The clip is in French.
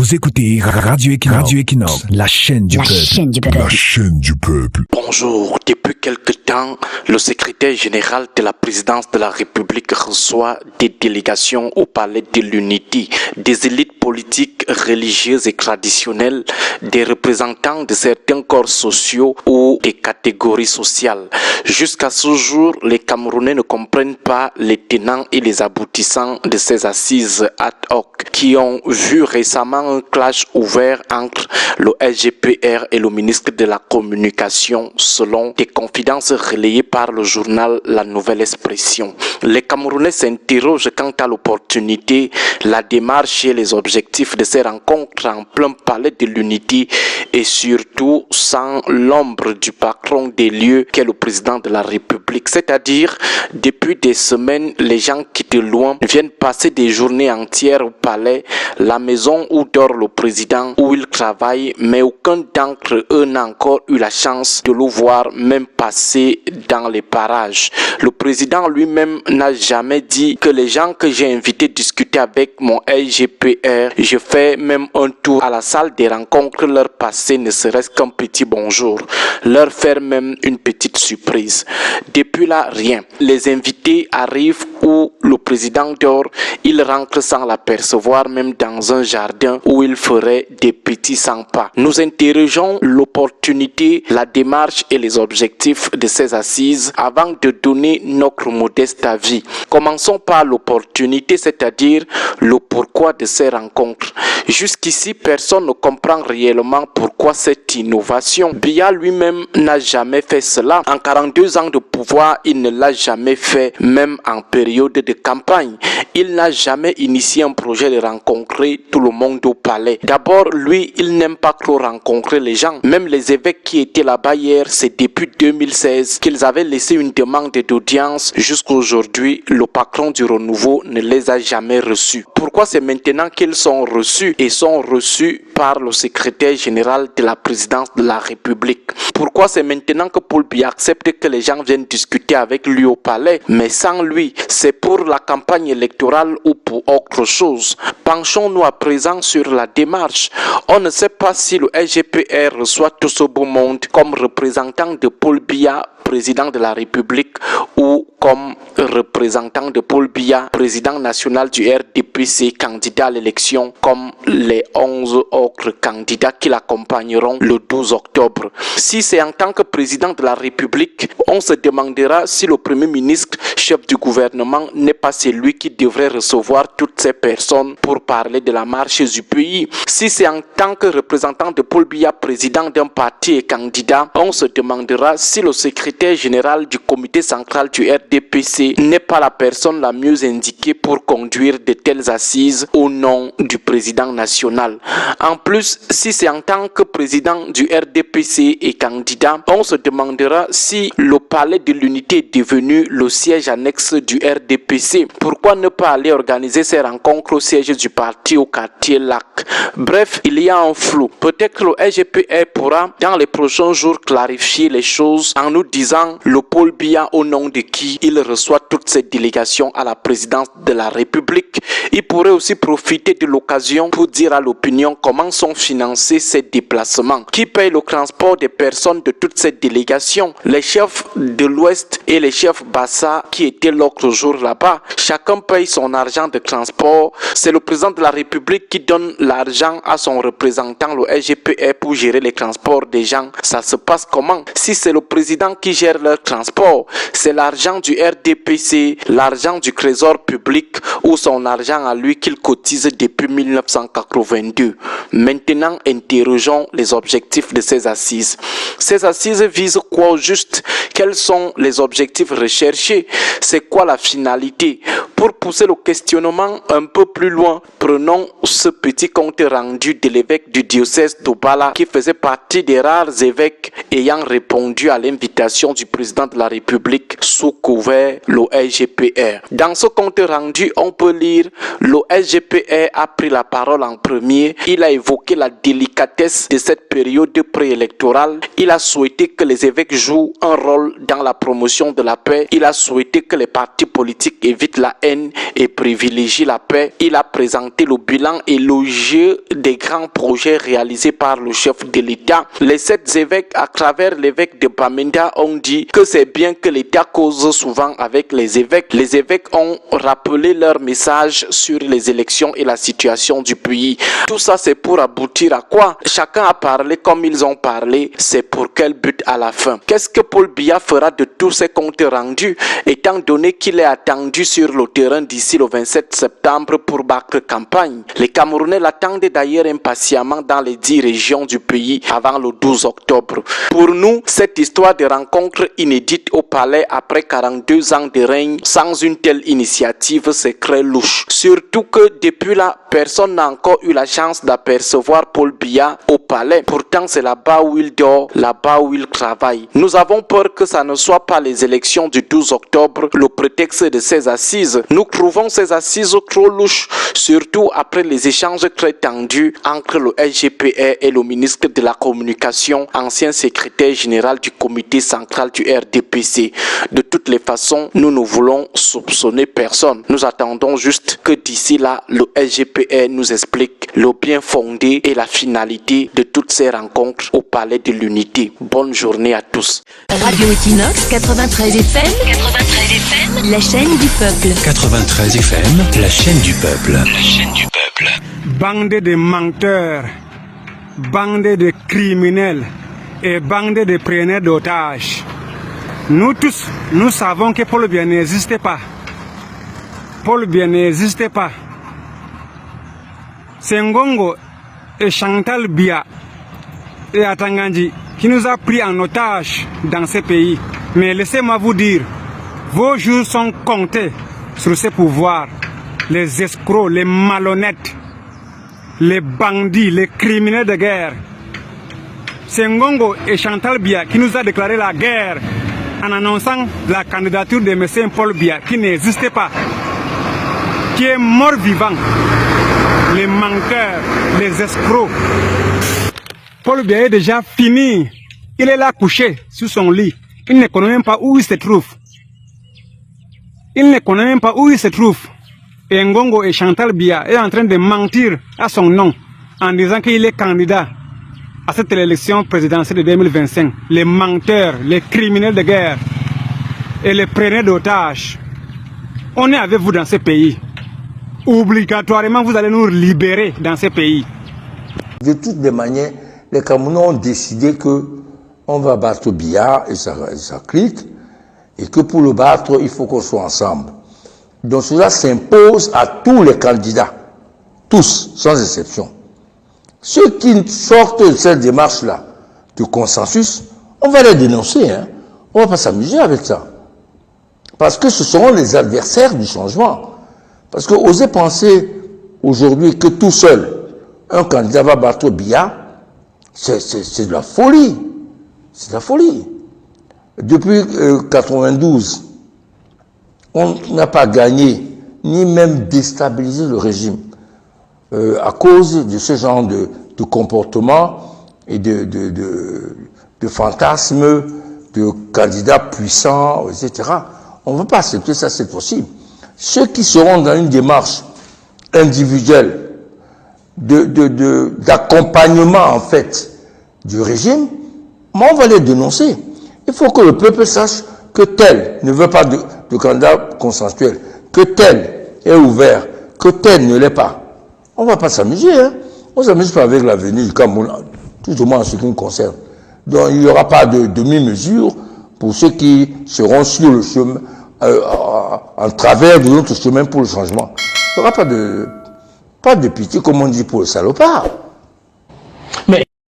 Vous écoutez Radio Equinox, la chaîne du peuple. La chaîne du peuple. Bonjour. Depuis quelque temps, le secrétaire général de la présidence de la République reçoit des délégations au palais de l'Unité, des élites politiques, religieuses et traditionnelles, des représentants de certains corps sociaux ou des catégories sociales. Jusqu'à ce jour, les Camerounais ne comprennent pas les tenants et les aboutissants de ces assises ad hoc qui ont vu récemment un clash ouvert entre le SGPR et le ministre de la Communication, selon des confidences relayées par le journal La Nouvelle Expression. Les Camerounais s'interrogent quant à l'opportunité, la démarche et les objectifs de ces rencontres en plein palais de l'Unité et surtout sans l'ombre du patron des lieux qu'est le président de la République. C'est-à-dire, depuis des semaines, les gens qui de loin viennent passer des journées entières au palais, la maison où dort le président, où il travaille, mais aucun d'entre eux n'a encore eu la chance de le voir même passer dans les parages. Le président lui-même n'a jamais dit que les gens que j'ai invités discuter avec mon SGPR, je fais même un tour à la salle des rencontres, leur passer ne serait-ce qu'un petit bonjour, leur faire même une petite surprise. Depuis là, rien. Les invités arrivent où le président dort, il rentre sans l'apercevoir, même dans un jardin où il ferait des petits 100 pas. Nous interrogeons l'opportunité, la démarche et les objectifs de ces assises avant de donner notre modeste avis. Commençons par l'opportunité, c'est-à-dire le pourquoi de ces rencontres. Jusqu'ici, personne ne comprend réellement pourquoi cette innovation. Biya lui-même n'a jamais fait cela. En 42 ans de pouvoir, il ne l'a jamais fait, même en période de campagne. Il n'a jamais initié un projet de rencontrer tout le monde au palais. D'abord, lui, il n'aime pas trop rencontrer les gens. Même les évêques qui étaient là-bas hier, c'est depuis 2016 qu'ils avaient laissé une demande d'audience. Jusqu'à aujourd'hui, le patron du renouveau ne les a jamais reçus. Pourquoi c'est maintenant qu'ils sont reçus et sont reçus par le secrétaire général de la présidence de la République? Pourquoi c'est maintenant que Paul Biya accepte que les gens viennent discuter avec lui au palais, mais sans lui? C'est pour la campagne électorale ou pour autre chose? Penchons-nous à présent sur la démarche. On ne sait pas si le SGPR reçoit tout ce beau monde comme représentant de Paul Biya, président de la République, ou comme représentant de Paul Biya, président national du RDPC, candidat à l'élection, comme les 11 autres candidats qui l'accompagneront le 12 octobre. Si c'est en tant que président de la République, on se demandera si le Premier ministre, chef du gouvernement, n'est pas celui qui devrait recevoir toutes ces personnes pour parler de la marche du pays. Si c'est en tant que représentant de Paul Biya, président d'un parti et candidat, on se demandera si le secrétaire général du comité central du RDPC n'est pas la personne la mieux indiquée pour conduire de telles assises au nom du président national. En plus, si c'est en tant que président du RDPC et candidat, on se demandera si le palais de l'Unité est devenu le siège annexe du RDPC. Pourquoi ne pas aller organiser ces rencontres au siège du parti au quartier Lac? Bref, il y a un flou. Peut-être que le SGPR pourra dans les prochains jours clarifier les choses en nous disant le Paul Biya au nom de qui il reçoit toutes ces délégations à la présidence de la République. Il pourrait aussi profiter de l'occasion pour dire à l'opinion comment sont financés ces déplacements. Qui paye le transport des personnes de toutes ces délégations? Les chefs de l'Ouest et les chefs Bassa qui étaient l'autre jour là-bas, chacun paye son argent de transport. C'est le président de la République qui donne l'argent à son représentant, le SGPR, pour gérer les transports des gens. Ça se passe comment? Si c'est le président qui gère leur transport, c'est l'argent du RDPC, l'argent du trésor public ou son argent à lui qu'il cotise depuis 1982. Maintenant, interrogeons les objectifs de ces assises. Ces assises visent quoi au juste? Quels sont les objectifs recherchés? C'est quoi la finalité? Pour pousser le questionnement un peu plus loin, prenons ce petit compte rendu de l'évêque du diocèse d'Obala qui faisait partie des rares évêques ayant répondu à l'invitation du président de la République sous couvert le SGPR. Dans ce compte rendu, on peut lire le SGPR a pris la parole en premier. Il a évoqué la délicatesse de cette période préélectorale. Il a souhaité que les évêques jouent un rôle dans la promotion de la paix. Il a souhaité que les partis politiques évitent la haine haine et privilégie la paix. Il a présenté le bilan élogieux des grands projets réalisés par le chef de l'État. Les 7 évêques, à travers l'évêque de Bamenda, ont dit que c'est bien que l'État cause souvent avec les évêques. Les évêques ont rappelé leur message sur les élections et la situation du pays. Tout ça, c'est pour aboutir à quoi? Chacun a parlé comme ils ont parlé. C'est pour quel but à la fin? Qu'est-ce que Paul Biya fera de tous ces comptes rendus, étant donné qu'il est attendu sur le terrain d'ici le 27 septembre pour battre campagne? Les Camerounais l'attendent d'ailleurs impatiemment dans les 10 régions du pays avant le 12 octobre. Pour nous, cette histoire de rencontre inédite au palais après 42 ans de règne sans une telle initiative, c'est très louche. Surtout que depuis là, personne n'a encore eu la chance d'apercevoir Paul Biya au palais. Pourtant, c'est là-bas où il dort, là-bas où il travaille. Nous avons peur que ça ne soit pas les élections du 12 octobre, le prétexte de ces assises. Nous trouvons ces assises trop louches, surtout après les échanges très tendus entre le SGPR et le ministre de la Communication, ancien secrétaire général du comité central du RDPC. De toutes les façons, nous ne voulons soupçonner personne. Nous attendons juste que d'ici là, le SGPR nous explique le bien fondé et la finalité de toutes ces rencontres au Palais de l'Unité. Bonne journée à tous. Radio Equinox 93 FM, la chaîne du peuple. 93 FM, la chaîne du peuple. La chaîne du peuple. Bande de menteurs, bande de criminels et bande de preneurs d'otages. Nous tous, nous savons que Paul Biya n'existait pas. Paul Biya n'existait pas. C'est Ngongo et Chantal Biya et Atangandji qui nous a pris en otage dans ce pays. Mais laissez-moi vous dire, vos jours sont comptés sur ces pouvoirs. Les escrocs, les malhonnêtes, les bandits, les criminels de guerre. C'est Ngongo et Chantal Biya qui nous a déclaré la guerre en annonçant la candidature de M. Paul Biya qui n'existait pas, qui est mort vivant. Les menteurs, les escrocs. Paul Biya est déjà fini. Il est là couché sur son lit. Il ne connaît même pas où il se trouve. Il ne connaît même pas où il se trouve. Et Ngongo et Chantal Biya est en train de mentir à son nom en disant qu'il est candidat à cette élection présidentielle de 2025. Les menteurs, les criminels de guerre et les preneurs d'otages. On est avec vous dans ce pays. Obligatoirement, vous allez nous libérer dans ce pays. De toutes les manières, les Camerounais ont décidé que on va battre Biya et sa clique, et que pour le battre, il faut qu'on soit ensemble. Donc cela s'impose à tous les candidats, tous, sans exception. Ceux qui sortent de cette démarche-là, de consensus, on va les dénoncer, hein. On va pas s'amuser avec ça. Parce que ce seront les adversaires du changement. Parce que oser penser aujourd'hui que tout seul, un candidat va battre Biya, c'est de la folie. C'est de la folie. Depuis 92, on n'a pas gagné, ni même déstabilisé le régime, à cause de ce genre de comportement et de fantasmes, de candidats puissants, etc. On ne va pas accepter ça, c'est possible. Ceux qui seront dans une démarche individuelle d'accompagnement, en fait, du régime, on va les dénoncer. Il faut que le peuple sache que tel ne veut pas de candidat consensuel, que tel est ouvert, que tel ne l'est pas. On ne va pas s'amuser, hein. On ne s'amuse pas avec l'avenir du Cameroun, tout au moins en ce qui nous concerne. Donc il n'y aura pas de demi-mesure pour ceux qui seront sur le chemin, en travers de notre chemin pour le changement. Il n'y aura pas de pitié, comme on dit, pour le salopard.